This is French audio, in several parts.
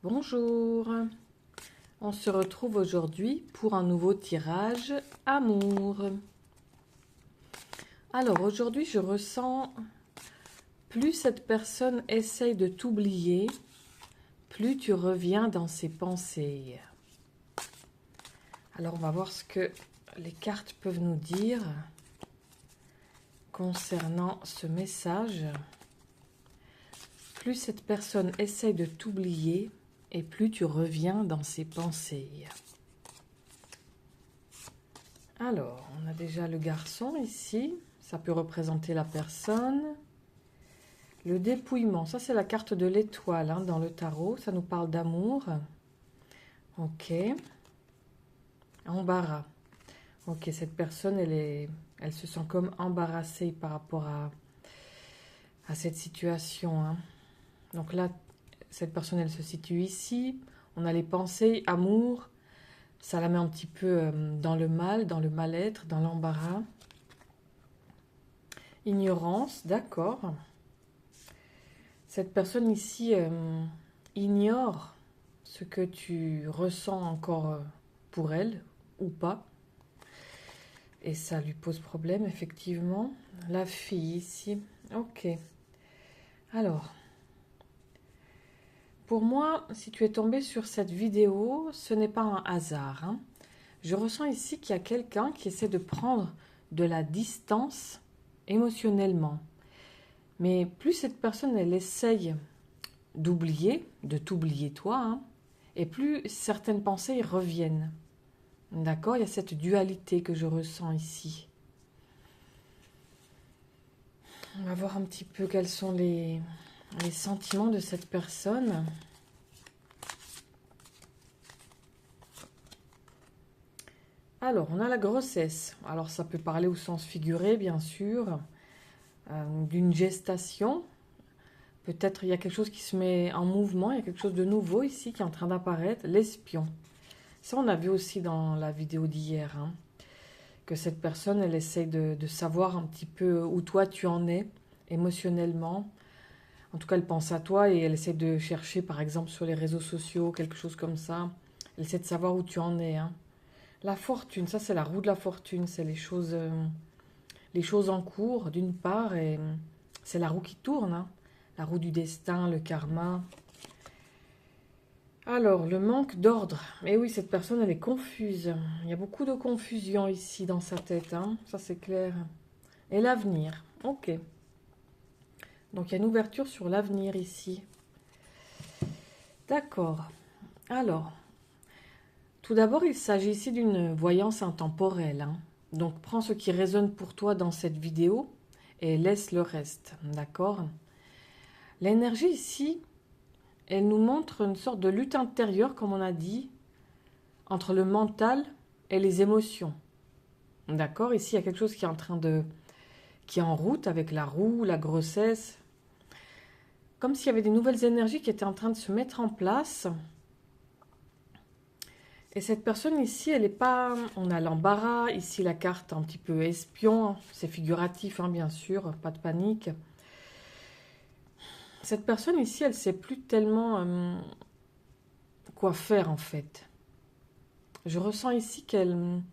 Bonjour, on se retrouve aujourd'hui pour un nouveau tirage amour. Alors aujourd'hui je ressens, plus cette personne essaye de t'oublier, plus tu reviens dans ses pensées. Alors on va voir ce que les cartes peuvent nous dire concernant ce message. Plus cette personne essaye de t'oublier, et plus tu reviens dans ses pensées. Alors, on a déjà le garçon ici. Ça peut représenter la personne. Le dépouillement, ça c'est la carte de l'étoile dans le tarot. Ça nous parle d'amour. Ok. Embarras. Ok, cette personne, elle se sent comme embarrassée par rapport à cette situation. Donc là, cette personne, elle se situe ici. On a les pensées, amour. Ça la met un petit peu dans le mal, dans le mal-être, dans l'embarras. Ignorance, d'accord. Cette personne ici ignore ce que tu ressens encore pour elle, ou pas. Et ça lui pose problème, effectivement. La fille ici, ok. Alors... Pour moi, si tu es tombé sur cette vidéo, ce n'est pas un hasard. Je ressens ici qu'il y a quelqu'un qui essaie de prendre de la distance émotionnellement. Mais plus cette personne, elle essaye d'oublier, de t'oublier toi, et plus certaines pensées reviennent. D'accord? Il y a cette dualité que je ressens ici. On va voir un petit peu quels sont les sentiments de cette personne. Alors, on a la grossesse. Alors, ça peut parler au sens figuré, bien sûr, d'une gestation. Peut-être il y a quelque chose qui se met en mouvement, il y a quelque chose de nouveau ici qui est en train d'apparaître. L'espion. Ça, on a vu aussi dans la vidéo d'hier, que cette personne, elle essaye de savoir un petit peu où toi tu en es émotionnellement. En tout cas, elle pense à toi et elle essaie de chercher, par exemple, sur les réseaux sociaux, quelque chose comme ça. Elle essaie de savoir où tu en es. La fortune, ça c'est la roue de la fortune, c'est les choses en cours d'une part, et c'est la roue qui tourne, la roue du destin, le karma. Alors, le manque d'ordre. Et oui, cette personne, elle est confuse. Il y a beaucoup de confusion ici dans sa tête, ça c'est clair. Et l'avenir, ok. Donc il y a une ouverture sur l'avenir ici. D'accord. Alors, tout d'abord, il s'agit ici d'une voyance intemporelle. Donc, prends ce qui résonne pour toi dans cette vidéo et laisse le reste. D'accord? L'énergie ici, elle nous montre une sorte de lutte intérieure, comme on a dit, entre le mental et les émotions. D'accord? Ici, il y a quelque chose qui est en route avec la roue, la grossesse. Comme s'il y avait des nouvelles énergies qui étaient en train de se mettre en place. Et cette personne ici, elle n'est pas... On a l'embarras, ici la carte un petit peu espion, c'est figuratif bien sûr, pas de panique. Cette personne ici, elle ne sait plus tellement quoi faire en fait. Je ressens ici qu'elle...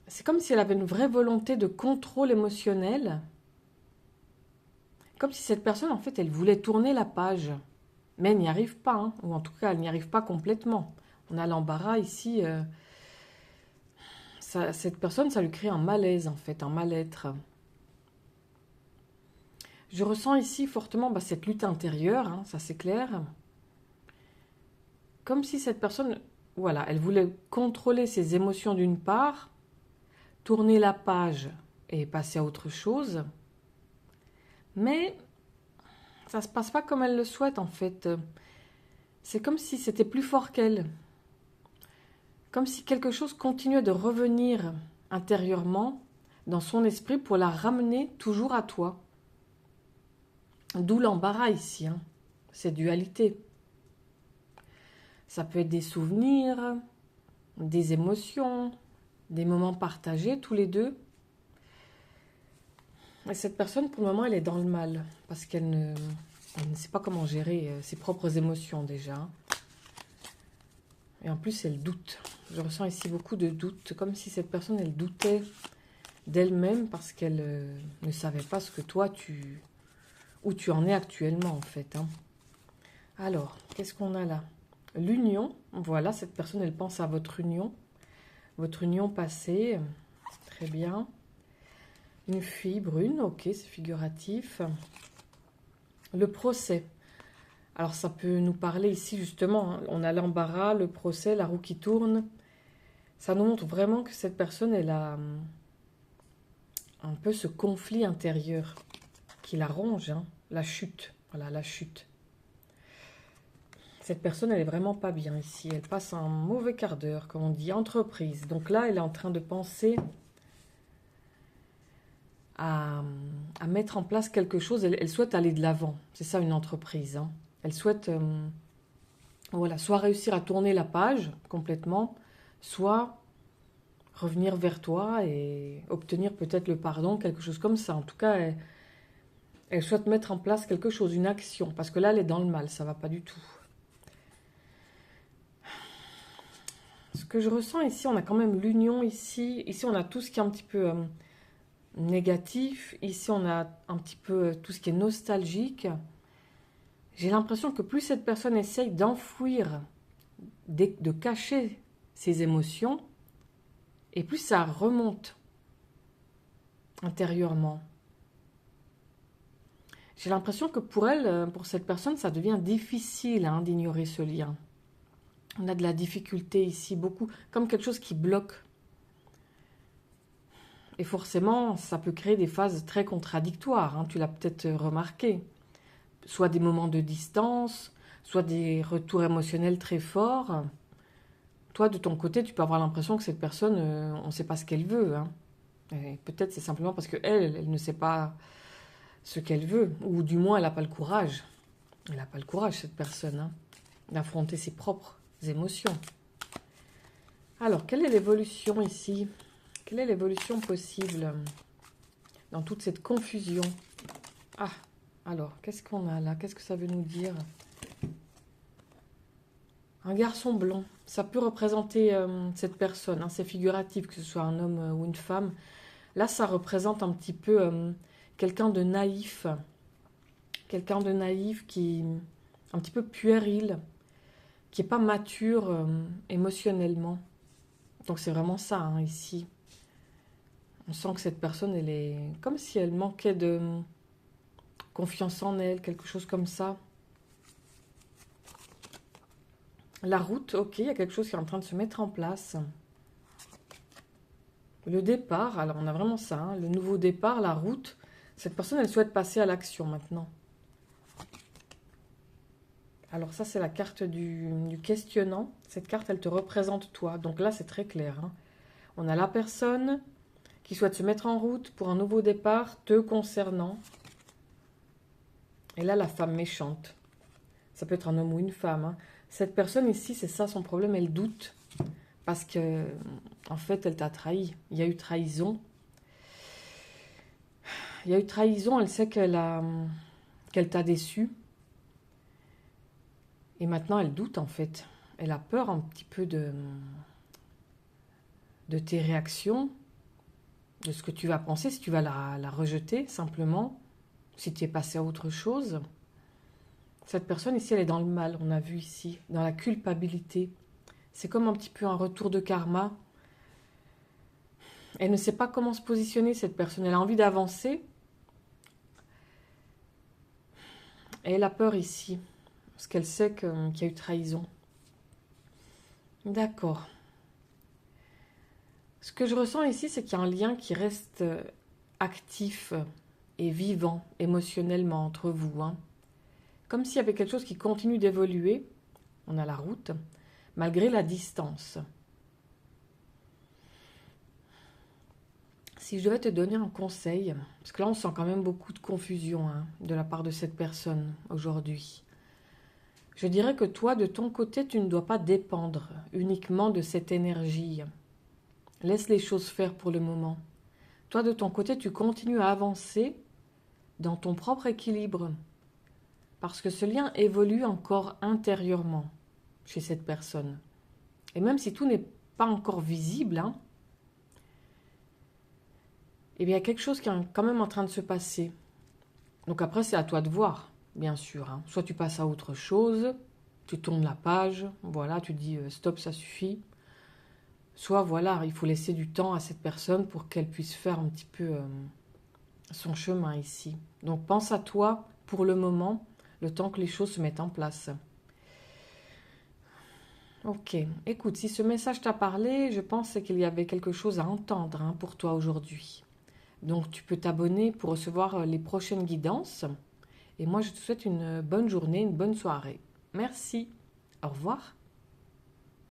C'est comme si elle avait une vraie volonté de contrôle émotionnel. Comme si cette personne, en fait, elle voulait tourner la page. Mais elle n'y arrive pas, ou en tout cas, elle n'y arrive pas complètement. On a l'embarras ici... cette personne, ça lui crée un malaise, en fait, un mal-être. Je ressens ici fortement cette lutte intérieure, ça c'est clair. Comme si cette personne, voilà, elle voulait contrôler ses émotions d'une part, tourner la page et passer à autre chose. Mais ça ne se passe pas comme elle le souhaite, en fait. C'est comme si c'était plus fort qu'elle. Comme si quelque chose continuait de revenir intérieurement dans son esprit pour la ramener toujours à toi. D'où l'embarras ici, cette dualité. Ça peut être des souvenirs, des émotions, des moments partagés tous les deux. Et cette personne, pour le moment, elle est dans le mal parce qu'elle Elle ne sait pas comment gérer ses propres émotions déjà. Et en plus, elle doute. Je ressens ici beaucoup de doute, comme si cette personne, elle doutait d'elle-même parce qu'elle ne savait pas ce que toi, où tu en es actuellement, en fait. Hein. Alors, qu'est-ce qu'on a là? L'union. Voilà, cette personne, elle pense à votre union passée. Très bien. Une fille brune, ok, c'est figuratif. Le procès. Alors, ça peut nous parler ici, justement. Hein. On a l'embarras, le procès, la roue qui tourne. Ça nous montre vraiment que cette personne, elle a un peu ce conflit intérieur qui la ronge, hein, la chute. Voilà, la chute. Cette personne, elle est vraiment pas bien ici. Elle passe un mauvais quart d'heure, comme on dit, entreprise. Donc là, elle est en train de penser à mettre en place quelque chose. Elle souhaite aller de l'avant. C'est ça, une entreprise. Hein. Elle souhaite voilà, soit réussir à tourner la page complètement, soit revenir vers toi et obtenir peut-être le pardon, quelque chose comme ça. En tout cas, elle souhaite mettre en place quelque chose, une action, parce que là, elle est dans le mal, ça va pas du tout. Ce que je ressens ici, on a quand même l'union ici. Ici, on a tout ce qui est un petit peu négatif. Ici, on a un petit peu tout ce qui est nostalgique. J'ai l'impression que plus cette personne essaye d'enfouir, de cacher ses émotions, et plus ça remonte intérieurement. J'ai l'impression que pour elle, pour cette personne, ça devient difficile hein, d'ignorer ce lien. On a de la difficulté ici, beaucoup, comme quelque chose qui bloque. Et forcément, ça peut créer des phases très contradictoires, hein, tu l'as peut-être remarqué. Soit des moments de distance, soit des retours émotionnels très forts. Toi, de ton côté, tu peux avoir l'impression que cette personne, on ne sait pas ce qu'elle veut. Hein. Et peut-être c'est simplement parce qu'elle ne sait pas ce qu'elle veut, ou du moins elle n'a pas le courage. Elle n'a pas le courage, cette personne, hein, d'affronter ses propres émotions. Alors, quelle est l'évolution ici? Quelle est l'évolution possible dans toute cette confusion? Ah, alors, qu'est-ce qu'on a là? Qu'est-ce que ça veut nous dire? Un garçon blanc, ça peut représenter cette personne, hein, c'est figuratif, que ce soit un homme ou une femme. Là, ça représente un petit peu quelqu'un de naïf qui un petit peu puéril, qui n'est pas mature émotionnellement. Donc c'est vraiment ça, hein, ici. On sent que cette personne, elle est comme si elle manquait de confiance en elle, quelque chose comme ça. La route, ok, il y a quelque chose qui est en train de se mettre en place. Le départ, alors on a vraiment ça, hein, le nouveau départ, la route. Cette personne, elle souhaite passer à l'action maintenant. Alors ça, c'est la carte du questionnant. Cette carte, elle te représente toi. Donc là, c'est très clair. Hein. On a la personne qui souhaite se mettre en route pour un nouveau départ te concernant. Et là, la femme méchante. Ça peut être un homme ou une femme. Hein. Cette personne ici, c'est ça son problème, elle doute. Parce que, en fait, elle t'a trahi. Il y a eu trahison. Il y a eu trahison, elle sait qu'elle t'a déçu. Et maintenant, elle doute, en fait. Elle a peur un petit peu de tes réactions, de ce que tu vas penser, si tu vas la rejeter, simplement, si tu es passé à autre chose. Cette personne ici, elle est dans le mal, on a vu ici, dans la culpabilité. C'est comme un petit peu un retour de karma. Elle ne sait pas comment se positionner, cette personne. Elle a envie d'avancer. Et elle a peur ici, parce qu'elle sait qu'il y a eu trahison. D'accord. Ce que je ressens ici, c'est qu'il y a un lien qui reste actif et vivant émotionnellement entre vous. Hein. Comme s'il y avait quelque chose qui continue d'évoluer. On a la route, malgré la distance. Si je devais te donner un conseil, parce que là on sent quand même beaucoup de confusion hein, de la part de cette personne aujourd'hui. Je dirais que toi, de ton côté, tu ne dois pas dépendre uniquement de cette énergie. Laisse les choses faire pour le moment. Toi, de ton côté, tu continues à avancer dans ton propre équilibre. Parce que ce lien évolue encore intérieurement chez cette personne. Et même si tout n'est pas encore visible, hein, eh bien, il y a quelque chose qui est quand même en train de se passer. Donc après, c'est à toi de voir, bien sûr, hein. Soit tu passes à autre chose, tu tournes la page, voilà, tu dis stop, ça suffit. Soit voilà, il faut laisser du temps à cette personne pour qu'elle puisse faire un petit peu son chemin ici. Donc pense à toi pour le moment, le temps que les choses se mettent en place. Ok, écoute, si ce message t'a parlé, je pense qu'il y avait quelque chose à entendre, hein, pour toi aujourd'hui. Donc tu peux t'abonner pour recevoir les prochaines guidances. Et moi, je te souhaite une bonne journée, une bonne soirée. Merci. Au revoir.